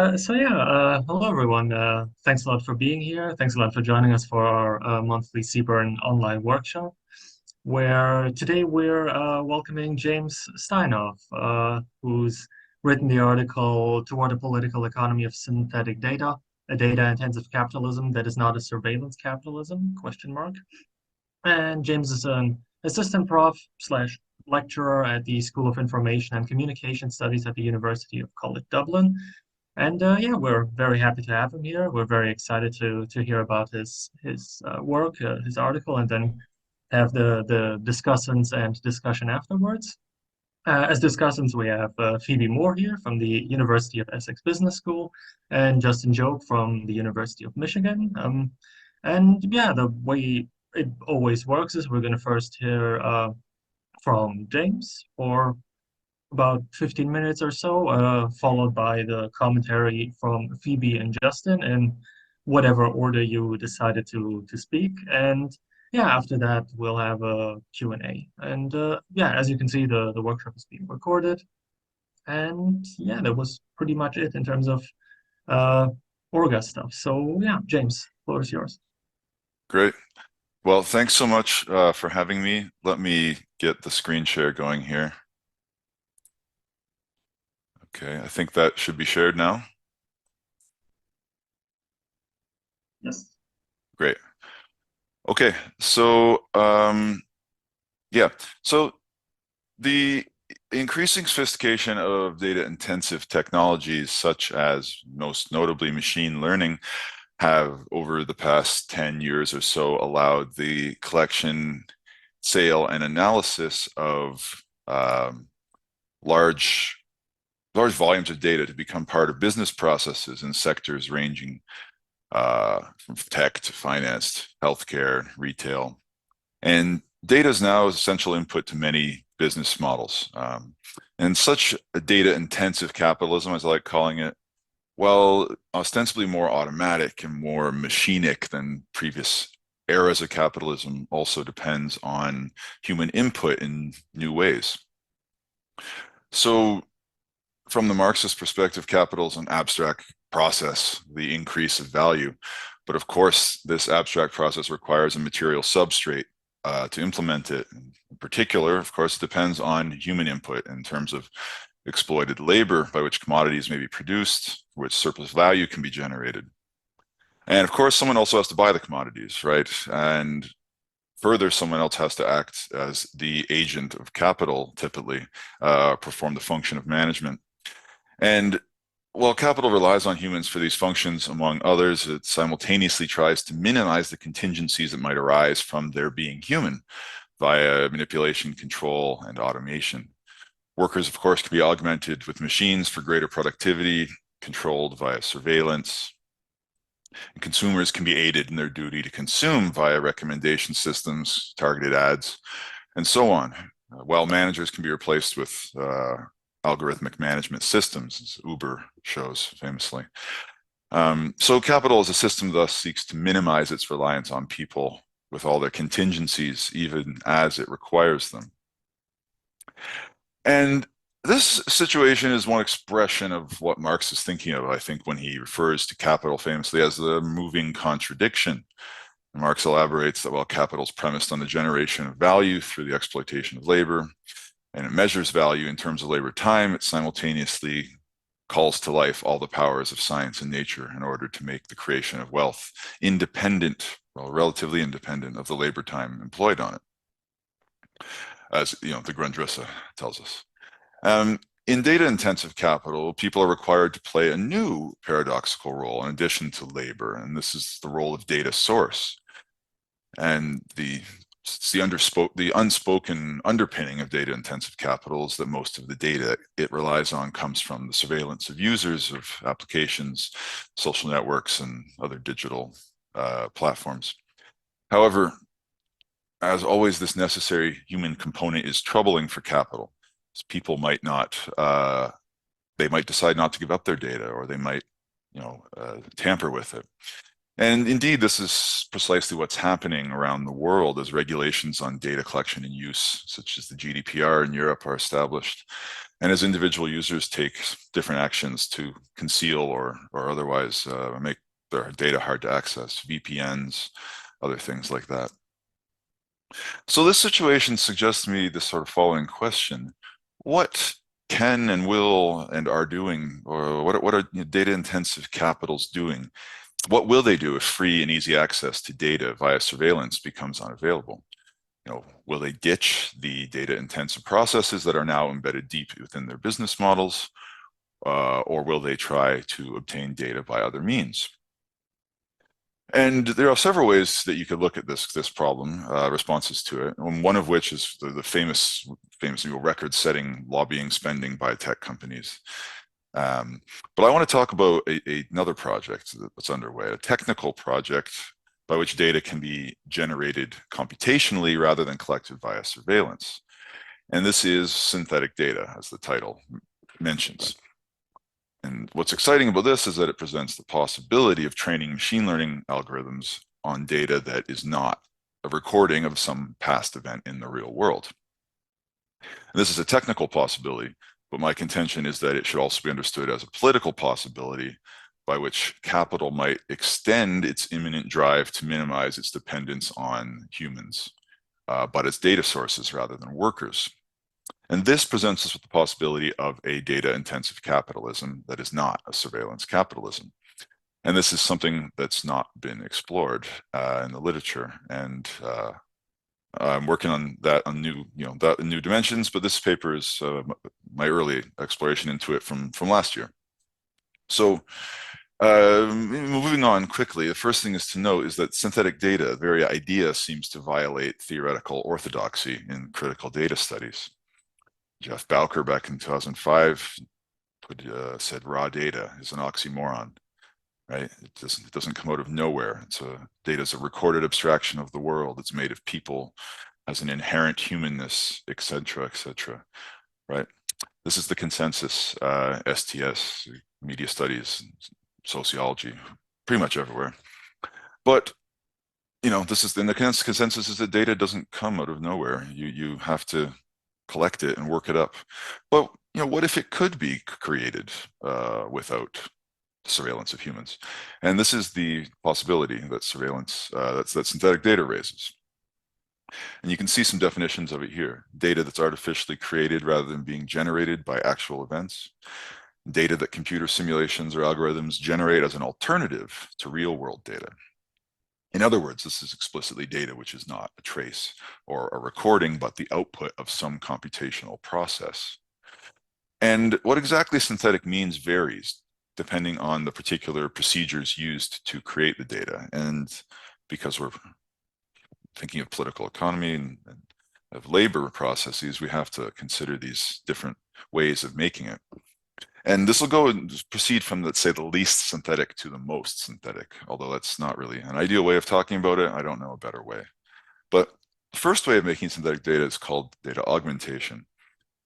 Hello everyone. Thanks a lot for being here. Thanks a lot for joining us for our monthly CPERN online workshop, where today we're welcoming James Steinhoff, who's written the article Toward a Political Economy of Synthetic Data, a data-intensive capitalism that is not a surveillance capitalism, question mark. And James is an assistant prof slash lecturer at the School of Information and Communication Studies at the University of College Dublin. And we're very happy to have him here. We're very excited to hear about his work, his article, and then have the discussants and discussion afterwards. As discussants, we have Phoebe Moore here from the University of Essex Business School, and Justin Joque from the University of Michigan. The way it always works is we're going to first hear from James for about 15 minutes or so, followed by the commentary from Phoebe and Justin in whatever order you decided to speak. And after that, we'll have a Q&A. And as you can see, the workshop is being recorded. And that was pretty much it in terms of uh, Orga stuff. So James, floor is yours. Great. Well, thanks so much for having me. Let me get the screen share going here. Okay, I think that should be shared now. Yes. Great. Okay, so so the increasing sophistication of data-intensive technologies, such as most notably machine learning, have over the past 10 years or so allowed the collection, sale, and analysis of large volumes of data to become part of business processes in sectors ranging from tech to finance, healthcare, retail. And data is now essential input to many business models. And such a data-intensive capitalism, as I like calling it, while ostensibly more automatic and more machinic than previous eras of capitalism, also depends on human input in new ways. So from the Marxist perspective, capital is an abstract process, the increase of value. But of course, this abstract process requires a material substrate to implement it. In particular, of course, it depends on human input in terms of exploited labor by which commodities may be produced, which surplus value can be generated. And of course, someone also has to buy the commodities, right? And further, someone else has to act as the agent of capital, typically, perform the function of management. And while capital relies on humans for these functions, among others, it simultaneously tries to minimize the contingencies that might arise from their being human via manipulation, control, and automation. Workers, of course, can be augmented with machines for greater productivity, controlled via surveillance. And consumers can be aided in their duty to consume via recommendation systems, targeted ads, and so on. While managers can be replaced with algorithmic management systems, as Uber shows famously. So capital as a system thus seeks to minimize its reliance on people with all their contingencies, even as it requires them. And this situation is one expression of what Marx is thinking of, I think, when he refers to capital famously as the moving contradiction. And Marx elaborates that while capital is premised on the generation of value through the exploitation of labor, and it measures value in terms of labor time, it simultaneously calls to life all the powers of science and nature in order to make the creation of wealth independent, well, relatively independent of the labor time employed on it, as the Grundrisse tells us. In data-intensive capital, people are required to play a new paradoxical role in addition to labor, and this is the role of data source. And the unspoken underpinning of data-intensive capital is that most of the data it relies on comes from the surveillance of users of applications, social networks, and other digital platforms. However, as always, this necessary human component is troubling for capital. People might not, they might decide not to give up their data, or they might, tamper with it. And indeed, this is precisely what's happening around the world as regulations on data collection and use, such as the GDPR in Europe, are established. And as individual users take different actions to conceal or otherwise make their data hard to access, VPNs, other things like that. So this situation suggests to me this sort of following question: what can and will and are doing, or what are data-intensive capitals doing? What will they do if free and easy access to data via surveillance becomes unavailable? Will they ditch the data-intensive processes that are now embedded deep within their business models, or will they try to obtain data by other means? And there are several ways that you could look at this problem, responses to it. And one of which is the famous record-setting lobbying spending by tech companies. But I want to talk about another project that's underway, a technical project by which data can be generated computationally rather than collected via surveillance. And this is synthetic data, as the title mentions. And what's exciting about this is that it presents the possibility of training machine learning algorithms on data that is not a recording of some past event in the real world. And this is a technical possibility, but my contention is that it should also be understood as a political possibility by which capital might extend its imminent drive to minimize its dependence on humans, but as data sources rather than workers. And this presents us with the possibility of a data-intensive capitalism that is not a surveillance capitalism. And this is something that's not been explored in the literature. And I'm working on that on new dimensions, but this paper is my early exploration into it from last year. So moving on quickly, the first thing is to note is that synthetic data, the very idea, seems to violate theoretical orthodoxy in critical data studies. Jeff Bowker back in 2005 said raw data is an oxymoron, right? It doesn't come out of nowhere. Data is a recorded abstraction of the world. It's made of people, has an inherent humanness, etc., right? This is the consensus, STS, media studies, sociology, pretty much everywhere. But this is the consensus is that data doesn't come out of nowhere. You have to collect it and work it up. But what if it could be created without surveillance of humans? And this is the possibility that surveillance, that synthetic data raises. And you can see some definitions of it here. Data that's artificially created rather than being generated by actual events. Data that computer simulations or algorithms generate as an alternative to real world data. In other words, this is explicitly data which is not a trace or a recording, but the output of some computational process. And what exactly synthetic means varies depending on the particular procedures used to create the data. And because we're thinking of political economy and of labor processes, we have to consider these different ways of making it. And this will go and proceed from, let's say, the least synthetic to the most synthetic, although that's not really an ideal way of talking about it. I don't know a better way. But the first way of making synthetic data is called data augmentation.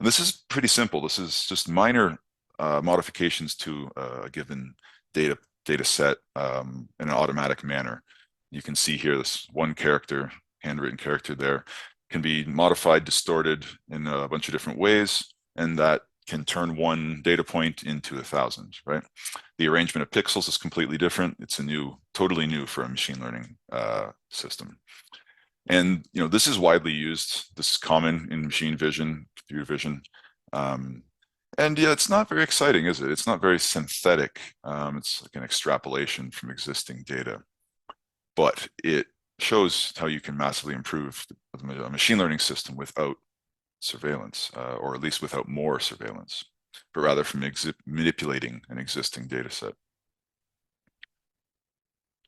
And this is pretty simple. This is just minor modifications to a given data set in an automatic manner. You can see here this one character, handwritten character there, can be modified, distorted in a bunch of different ways, and that can turn one data point into 1,000, right? The arrangement of pixels is completely different. It's totally new for a machine learning system. And this is widely used. This is common in machine vision, computer vision. And yeah, it's not very exciting, is it? It's not very synthetic. It's like an extrapolation from existing data. But it shows how you can massively improve a machine learning system without surveillance, or at least without more surveillance, but rather from manipulating an existing data set.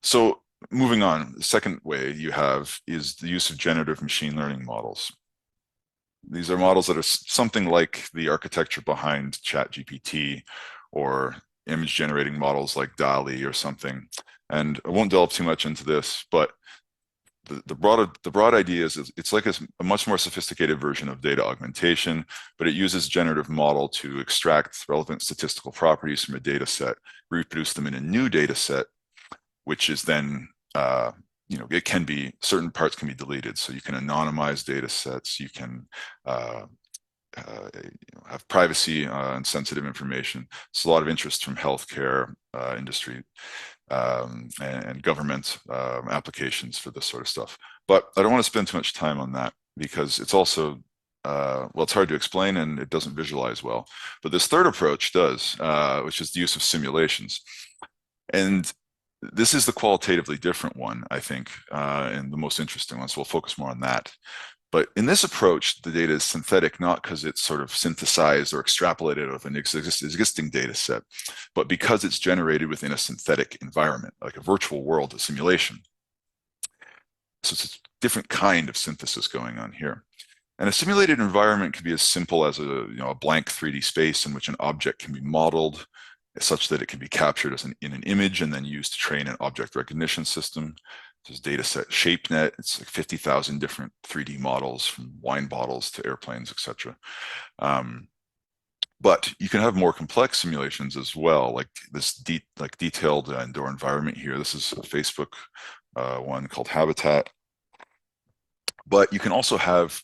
So moving on, the second way you have is the use of generative machine learning models. These are models that are something like the architecture behind ChatGPT or image generating models like DALL-E or something. And I won't delve too much into this, but the broad idea is it's like a much more sophisticated version of data augmentation, but it uses generative model to extract relevant statistical properties from a data set, reproduce them in a new data set, which is then, it can be, certain parts can be deleted. So you can anonymize data sets, you can have privacy and sensitive information. It's a lot of interest from healthcare industry and government applications for this sort of stuff. But I don't want to spend too much time on that because it's also, well, it's hard to explain and it doesn't visualize well. But this third approach does, which is the use of simulations. And this is the qualitatively different one, I think, and the most interesting one. So we'll focus more on that. But in this approach, the data is synthetic, not because it's sort of synthesized or extrapolated out of an existing data set, but because it's generated within a synthetic environment, like a virtual world, a simulation. So it's a different kind of synthesis going on here. And a simulated environment can be as simple as a blank 3D space in which an object can be modeled such that it can be captured as in an image and then used to train an object recognition system. This data set ShapeNet. It's like 50,000 different 3D models from wine bottles to airplanes, etc. But you can have more complex simulations as well, like this detailed indoor environment here. This is a Facebook one called Habitat. But you can also have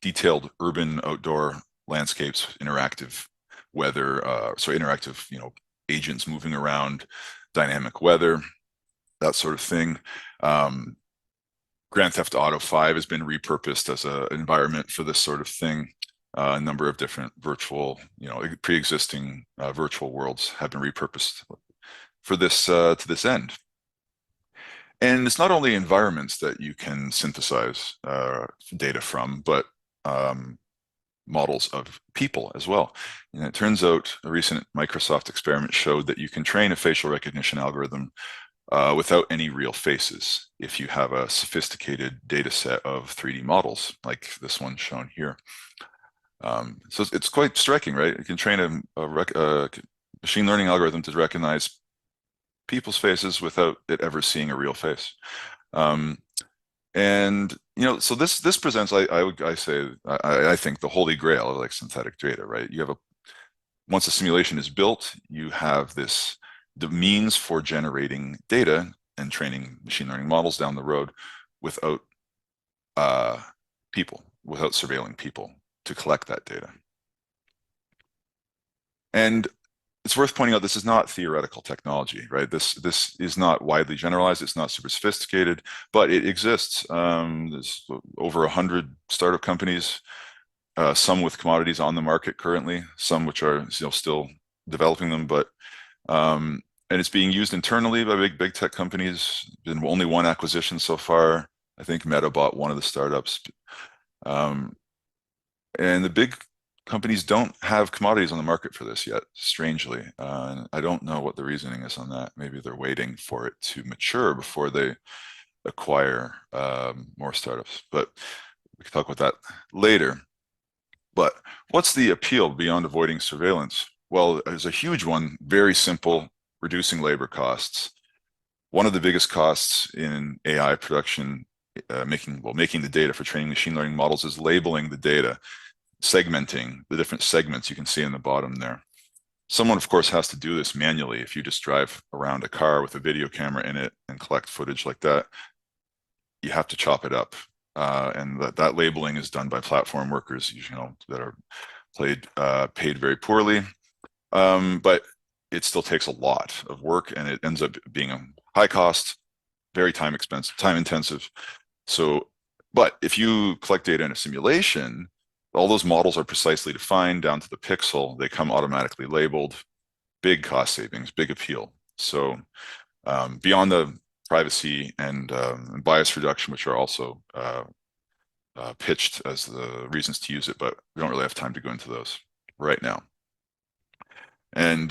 detailed urban outdoor landscapes, interactive weather, interactive agents moving around, dynamic weather, that sort of thing. Grand Theft Auto 5 has been repurposed as an environment for this sort of thing. A number of different virtual, pre-existing virtual worlds have been repurposed for this to this end. And it's not only environments that you can synthesize data from, but models of people as well. And it turns out a recent Microsoft experiment showed that you can train a facial recognition algorithm without any real faces if you have a sophisticated data set of 3D models like this one shown here. So it's quite striking, right? You can train a machine learning algorithm to recognize people's faces without it ever seeing a real face. And so this presents, I think, the holy grail of like synthetic data, right? You have once a simulation is built, you have the means for generating data and training machine learning models down the road without without surveilling people to collect that data. And it's worth pointing out this is not theoretical technology, right? This is not widely generalized. It's not super sophisticated, but it exists. There's over 100 startup companies, some with commodities on the market currently, some which are still developing them, but and it's being used internally by big tech companies. Been only one acquisition so far. I think Meta bought one of the startups, and the big companies don't have commodities on the market for this yet, strangely. I don't know what the reasoning is on that. Maybe they're waiting for it to mature before they acquire more startups, but we can talk about that later. But what's the appeal beyond avoiding surveillance? Well, there's a huge one, very simple, reducing labor costs. One of the biggest costs in AI production, making the data for training machine learning models is labeling the data, segmenting the different segments you can see in the bottom there. Someone, of course, has to do this manually. If you just drive around a car with a video camera in it and collect footage like that, you have to chop it up. And that labeling is done by platform workers, that are paid very poorly. But it still takes a lot of work, and it ends up being a high cost, very time intensive. So, but if you collect data in a simulation, all those models are precisely defined down to the pixel. They come automatically labeled. Big cost savings, big appeal. So beyond the privacy and bias reduction, which are also pitched as the reasons to use it, but we don't really have time to go into those right now. And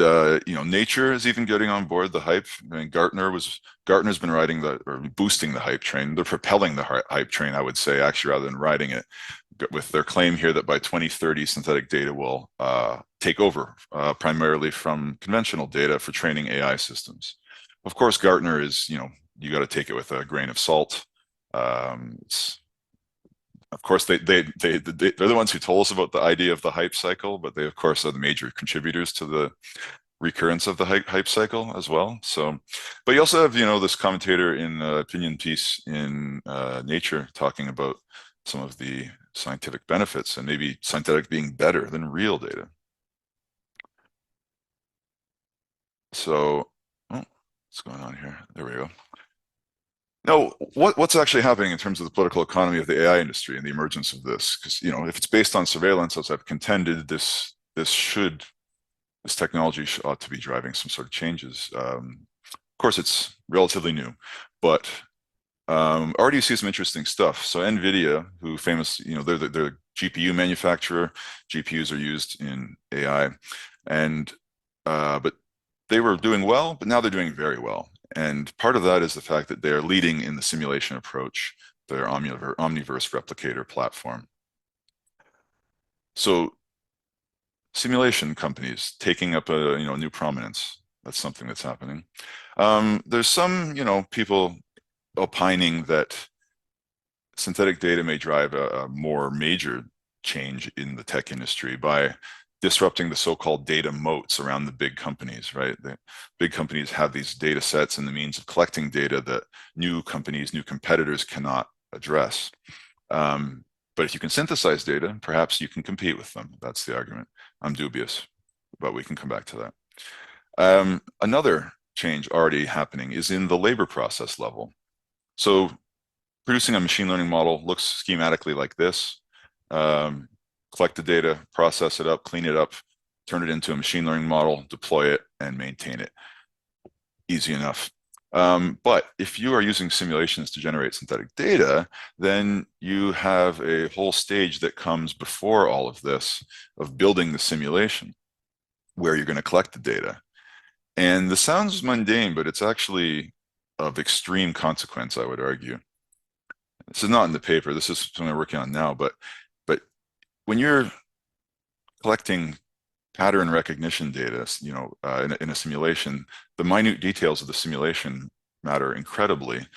Nature is even getting on board the hype. I mean, Gartner's been riding or boosting the hype train. They're propelling the hype train, I would say, actually, rather than riding it, with their claim here that by 2030, synthetic data will take over, primarily from conventional data for training AI systems. Of course, Gartner is, you got to take it with a grain of salt. Of course, they're the ones who told us about the idea of the hype cycle, but they, of course, are the major contributors to the recurrence of the hype cycle as well. So, but you also have, this commentator in opinion piece in Nature talking about some of the scientific benefits, and maybe synthetic being better than real data. So, oh, what's going on here? There we go. Now, what's actually happening in terms of the political economy of the AI industry and the emergence of this? Because, you know, if it's based on surveillance, as I've contended, this technology ought to be driving some sort of changes. Of course, it's relatively new, but already you see some interesting stuff. So NVIDIA, who famous, you know, they're a GPU manufacturer. GPUs are used in AI, and but they were doing well, but now they're doing very well. And part of that is the fact that they're leading in the simulation approach, their omniverse replicator platform. So simulation companies taking up a new prominence. That's something that's happening. There's some people opining that synthetic data may drive a more major change in the tech industry by disrupting the so-called data moats around the big companies, right? The big companies have these data sets and the means of collecting data that new companies, new competitors cannot address. But if you can synthesize data, perhaps you can compete with them. That's the argument. I'm dubious, but we can come back to that. Another change already happening is in the labor process level. So producing a machine learning model looks schematically like this. Collect the data, process it up, clean it up, turn it into a machine learning model, deploy it, and maintain it. Easy enough. But if you are using simulations to generate synthetic data, then you have a whole stage that comes before all of this of building the simulation where you're going to collect the data. And this sounds mundane, but it's actually of extreme consequence, I would argue. This is not in the paper. This is something we're working on now, but when you're collecting pattern recognition data, in a simulation, the minute details of the simulation matter incredibly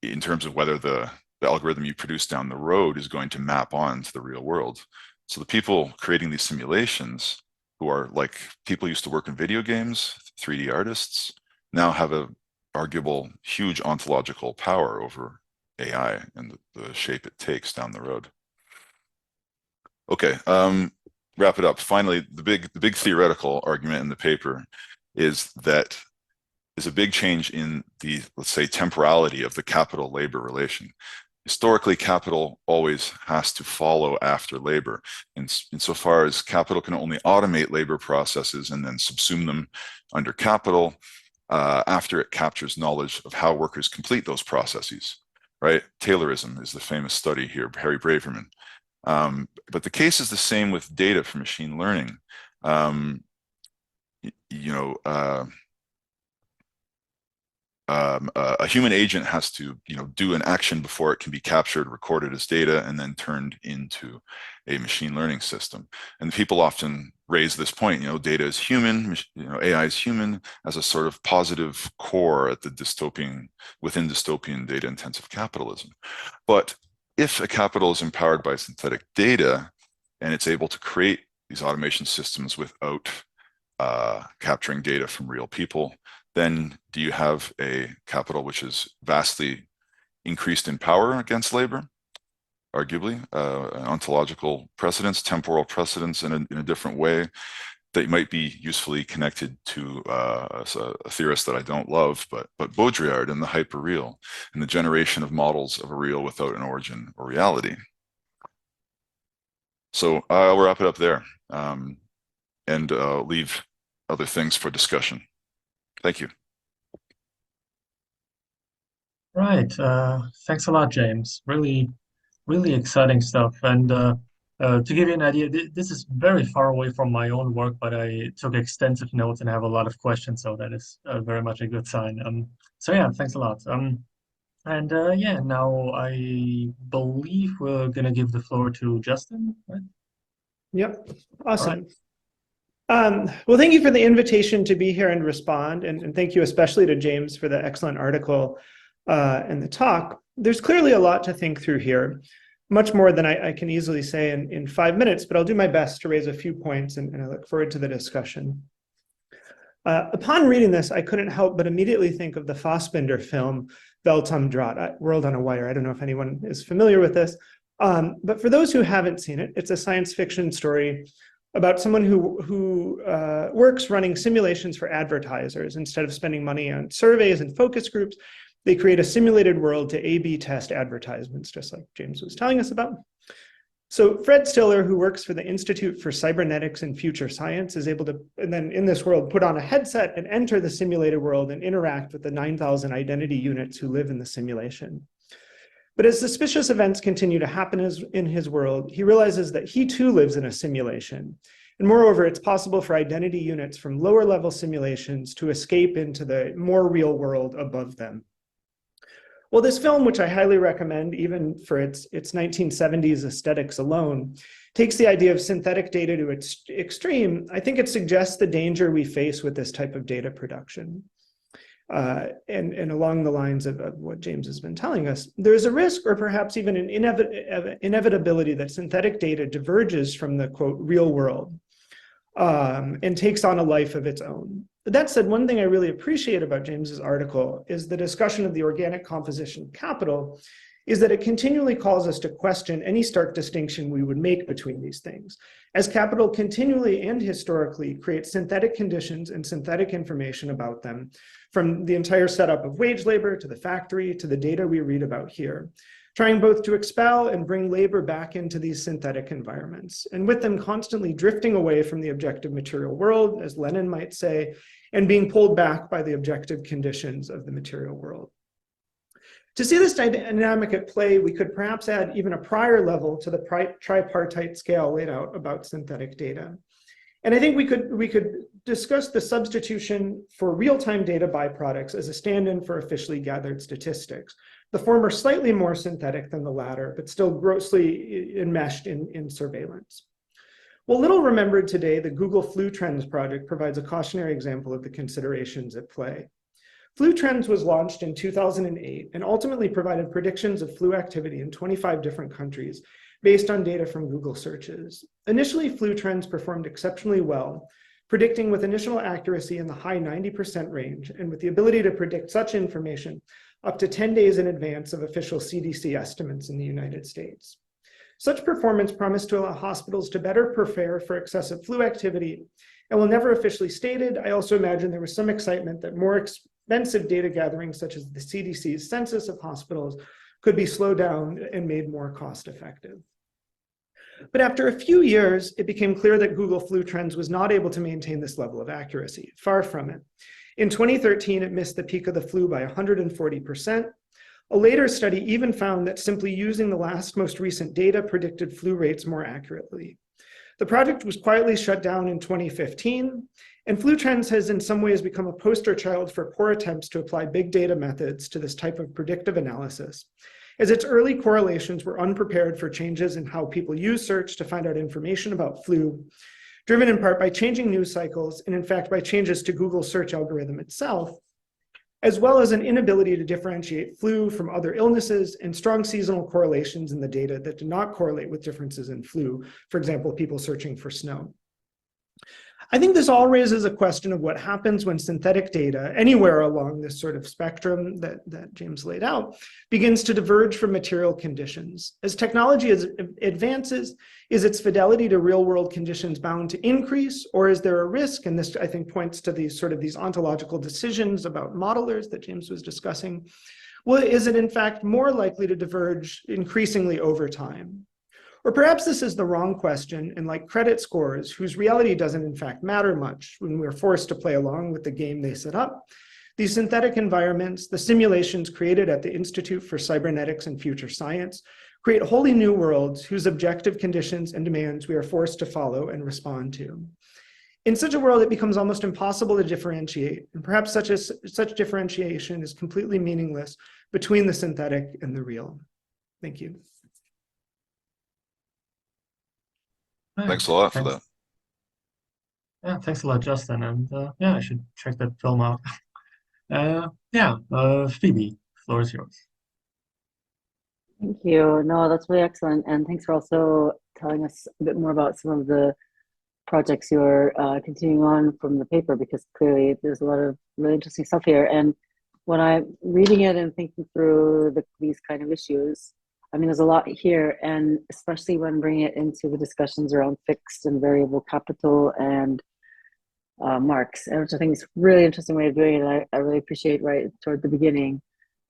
in terms of whether the algorithm you produce down the road is going to map on to the real world. So the people creating these simulations, who are like people who used to work in video games, 3D artists, now have a arguable huge ontological power over AI and the shape it takes down the road. Okay, wrap it up. Finally, the big theoretical argument in the paper is that there's a big change in the, let's say, temporality of the capital-labor relation. Historically, capital always has to follow after labor. Insofar as capital can only automate labor processes and then subsume them under capital after it captures knowledge of how workers complete those processes, right? Taylorism is the famous study here, Harry Braverman. But the case is the same with data for machine learning. A human agent has to, do an action before it can be captured, recorded as data, and then turned into a machine learning system. And people often raise this point, data is human, AI is human, as a sort of positive core at the within dystopian data-intensive capitalism. But if a capital is empowered by synthetic data and it's able to create these automation systems without capturing data from real people, then do you have a capital which is vastly increased in power against labor? Arguably, an ontological precedence, temporal precedence in a different way that might be usefully connected to a theorist that I don't love, but Baudrillard and the hyperreal and the generation of models of a real without an origin or reality. So I'll wrap it up there and leave other things for discussion. Thank you. Right. Thanks a lot, James. Really, really exciting stuff. And to give you an idea, this is very far away from my own work, but I took extensive notes and have a lot of questions, so that is very much a good sign. So yeah, thanks a lot. And yeah, now I believe we're gonna give the floor to Justin, right? Yep. All Awesome. right. Well, thank you for the invitation to be here and respond. And thank you especially to James for the excellent article and the talk. There's clearly a lot to think through here, much more than I can easily say in 5 minutes, but I'll do my best to raise a few points, and I look forward to the discussion. Upon reading this, I couldn't help but immediately think of the Fassbinder film, Belt on Draht, World on a Wire. I don't know if anyone is familiar with this. But for those who haven't seen it, it's a science fiction story about someone who works running simulations for advertisers. Instead of spending money on surveys and focus groups, they create a simulated world to A/B test advertisements, just like James was telling us about. So Fred Stiller, who works for the Institute for Cybernetics and Future Science, is able to, and then in this world, put on a headset and enter the simulated world and interact with the 9,000 identity units who live in the simulation. But as suspicious events continue to happen in his world, he realizes that he too lives in a simulation. And moreover, it's possible for identity units from lower level simulations to escape into the more real world above them. Well, this film, which I highly recommend, even for its 1970s aesthetics alone, takes the idea of synthetic data to its extreme. I think it suggests the danger we face with this type of data production. And along the lines of what James has been telling us, there's a risk or perhaps even an inevitability that synthetic data diverges from the, quote, real world and takes on a life of its own. But that said, one thing I really appreciate about James's article is the discussion of the organic composition of capital is that it continually calls us to question any stark distinction we would make between these things, as capital continually and historically creates synthetic conditions and synthetic information about them, from the entire setup of wage labor to the factory to the data we read about here, trying both to expel and bring labor back into these synthetic environments, and with them constantly drifting away from the objective material world, as Lenin might say, and being pulled back by the objective conditions of the material world. To see this dynamic at play, we could perhaps add even a prior level to the tripartite scale laid out about synthetic data. And I think we could discuss the substitution for real-time data byproducts as a stand-in for officially gathered statistics. The former slightly more synthetic than the latter, but still grossly enmeshed in surveillance. Well, little remembered today, the Google Flu Trends project provides a cautionary example of the considerations at play. Flu Trends was launched in 2008 and ultimately provided predictions of flu activity in 25 different countries based on data from Google searches. Initially, Flu Trends performed exceptionally well, predicting with initial accuracy in the high 90% range and with the ability to predict such information up to 10 days in advance of official CDC estimates in the United States. Such performance promised to allow hospitals to better prepare for excessive flu activity. And while never officially stated, I also imagine there was some excitement that more expensive data gathering, such as the CDC's census of hospitals, could be slowed down and made more cost effective. But after a few years, it became clear that Google Flu Trends was not able to maintain this level of accuracy, far from it. In 2013, it missed the peak of the flu by 140%. A later study even found that simply using the most recent data predicted flu rates more accurately. The project was quietly shut down in 2015, and Flu Trends has in some ways become a poster child for poor attempts to apply big data methods to this type of predictive analysis, as its early correlations were unprepared for changes in how people use search to find out information about flu, driven in part by changing news cycles and in fact by changes to Google's search algorithm itself, as well as an inability to differentiate flu from other illnesses and strong seasonal correlations in the data that do not correlate with differences in flu, for example, people searching for snow. I think this all raises a question of what happens when synthetic data, anywhere along this sort of spectrum that James laid out, begins to diverge from material conditions. As technology advances, is its fidelity to real world conditions bound to increase, or is there a risk, and this I think points to these ontological decisions about modelers that James was discussing, well, is it in fact more likely to diverge increasingly over time? Or perhaps this is the wrong question, and like credit scores, whose reality doesn't in fact matter much when we're forced to play along with the game they set up, these synthetic environments, the simulations created at the Institute for Cybernetics and Future Science, create wholly new worlds whose objective conditions and demands we are forced to follow and respond to. In such a world, it becomes almost impossible to differentiate, and perhaps such differentiation is completely meaningless between the synthetic and the real. Thank you. Thanks a lot for that. Yeah, thanks a lot, Justin. And yeah, I should check that film out. Phoebe, the floor is yours. Thank you. No, that's really excellent. And thanks for also telling us a bit more about some of the projects you're continuing on from the paper, because clearly there's a lot of really interesting stuff here. And when I'm reading it and thinking through these kind of issues, I mean, there's a lot here, and especially when bringing it into the discussions around fixed and variable capital and Marx, which I think is a really interesting way of doing it. I really appreciate right toward the beginning,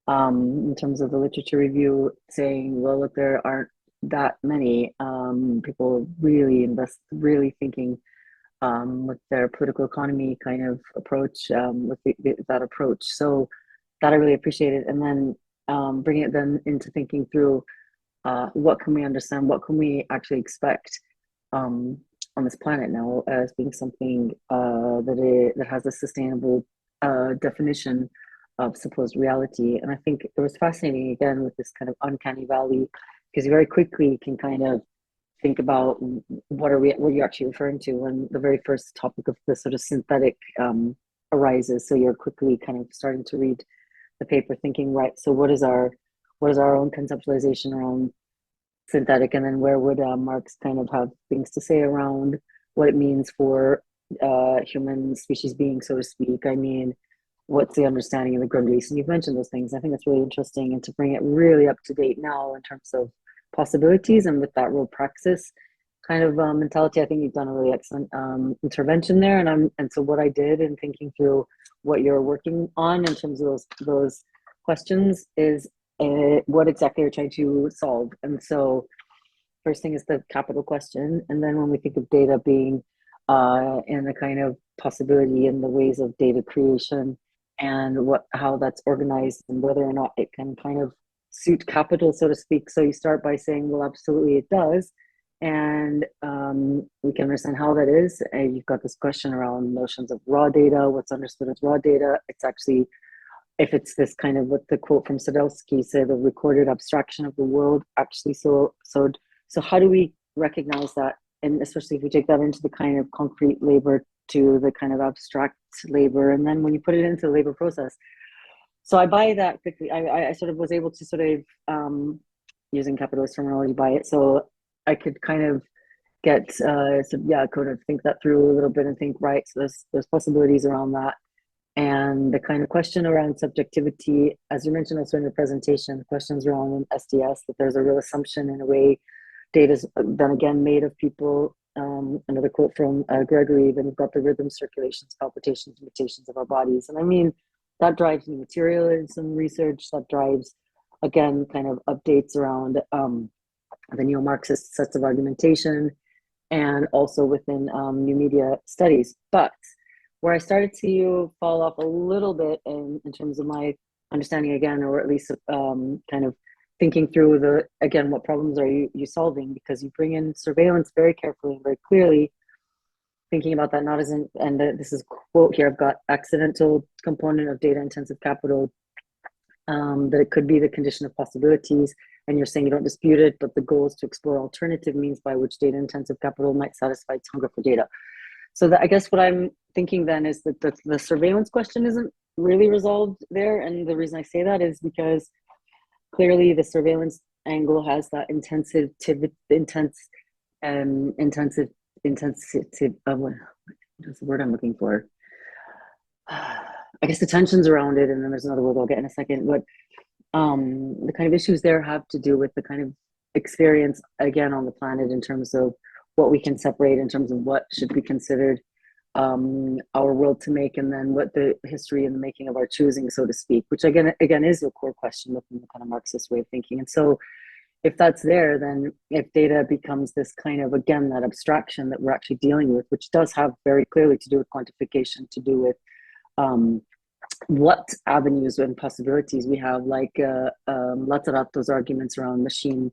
in terms of the literature review, saying, well, look, there aren't that many people really thinking with their political economy kind of approach, with that approach. So that I really appreciated. And then bringing it then into thinking through what can we understand, what can we actually expect on this planet now as being something that has a sustainable definition of supposed reality. And I think it was fascinating again with this kind of uncanny valley, because you very quickly can kind of think about what you're actually referring to when the very first topic of the sort of synthetic arises. So you're quickly kind of starting to read the paper thinking, right, so what is our own conceptualization around synthetic, and then where would Marx kind of have things to say around what it means for human species being, so to speak. I mean, what's the understanding of the Grundrisse? And you've mentioned those things. I think that's really interesting, and to bring it really up to date now in terms of possibilities and with that real praxis kind of mentality. I think you've done a really excellent intervention there. And so what I did in thinking through what you're working on in terms of those questions is what exactly you're trying to solve. And so first thing is the capital question. And then when we think of data being in the kind of possibility in the ways of data creation and how that's organized and whether or not it can kind of suit capital, so to speak. So you start by saying, well, absolutely it does. And we can understand how that is. And you've got this question around notions of raw data, what's understood as raw data. It's actually, if it's this kind of what the quote from Sadowski said, the recorded abstraction of the world, actually, so how do we recognize that? And especially if we take that into the kind of concrete labor to the kind of abstract labor, and then when you put it into the labor process. So I buy that quickly. I sort of was able to sort of, using capitalist terminology, buy it. So I could kind of get, kind of think that through a little bit and think, right, so there's possibilities around that. And the kind of question around subjectivity, as you mentioned also in your presentation, questions around SDS, that there's a real assumption in a way data is then again made of people. Another quote from Gregory, then we've got the rhythm, circulations, palpitations, mutations of our bodies. And I mean, that drives new material in some research, that drives, again, kind of updates around the neo-Marxist sets of argumentation, and also within new media studies. But where I started to fall off a little bit in terms of my understanding again, or at least kind of thinking through what problems are you solving, because you bring in surveillance very carefully and very clearly, thinking about that not as this is a quote here, I've got accidental component of data intensive capital, that it could be the condition of possibilities, and you're saying you don't dispute it, but the goal is to explore alternative means by which data intensive capital might satisfy its hunger for data. So that, I guess what I'm thinking then is that the surveillance question isn't really resolved there. And the reason I say that is because clearly the surveillance angle has that intensive, what's the word I'm looking for? I guess the tensions around it, and then there's another word I'll get in a second, but the kind of issues there have to do with the kind of experience again on the planet in terms of what we can separate in terms of what should be considered our world to make, and then what the history and the making of our choosing, so to speak, which again is a core question within the kind of Marxist way of thinking. And so if that's there, then if data becomes this kind of, again, that abstraction that we're actually dealing with, which does have very clearly to do with quantification, to do with what avenues and possibilities we have, like Lazzarato's arguments around machine,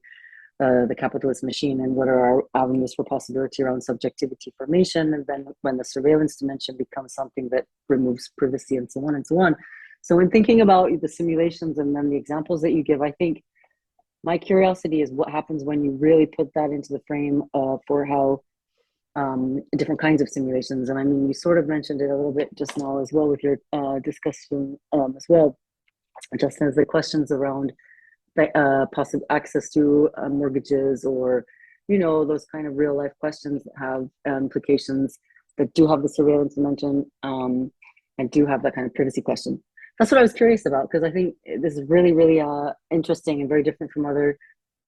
the capitalist machine, and what are our avenues for possibility around subjectivity formation, and then when the surveillance dimension becomes something that removes privacy, and so on and so on. So in thinking about the simulations and then the examples that you give, I think my curiosity is what happens when you really put that into the frame for how different kinds of simulations. And I mean, you sort of mentioned it a little bit just now as well with your discussion as well, just as the questions around possible access to mortgages, or, you know, those kind of real life questions that have implications that do have the surveillance dimension and do have that kind of privacy question. That's what I was curious about, because I think this is really, really interesting and very different from other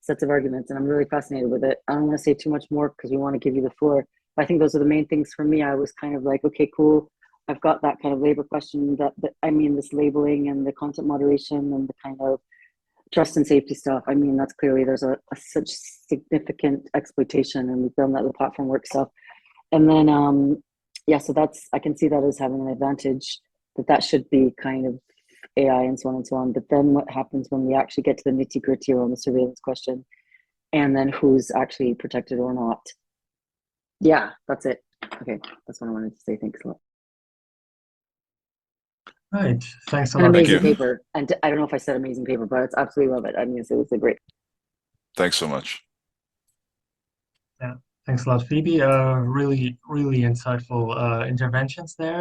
sets of arguments, and I'm really fascinated with it. I don't want to say too much more because we want to give you the floor. But I think those are the main things for me. I was kind of like, okay, cool. I've got that kind of labor question, this labeling and the content moderation and the kind of trust and safety stuff. I mean, that's clearly there's such significant exploitation, and we've done that with platform work stuff. And then, yeah, so I can see that as having an advantage, that should be kind of AI and so on and so on. But then what happens when we actually get to the nitty gritty around the surveillance question, and then who's actually protected or not? Yeah, that's it. Okay, that's what I wanted to say. Thanks a lot. Right. Thanks a An lot. amazing Thank you. paper. And I don't know if I said amazing paper, but it's absolutely love it. I mean, it was a great. Thanks so much. Yeah. Thanks a lot, Phoebe. Really, really insightful interventions there.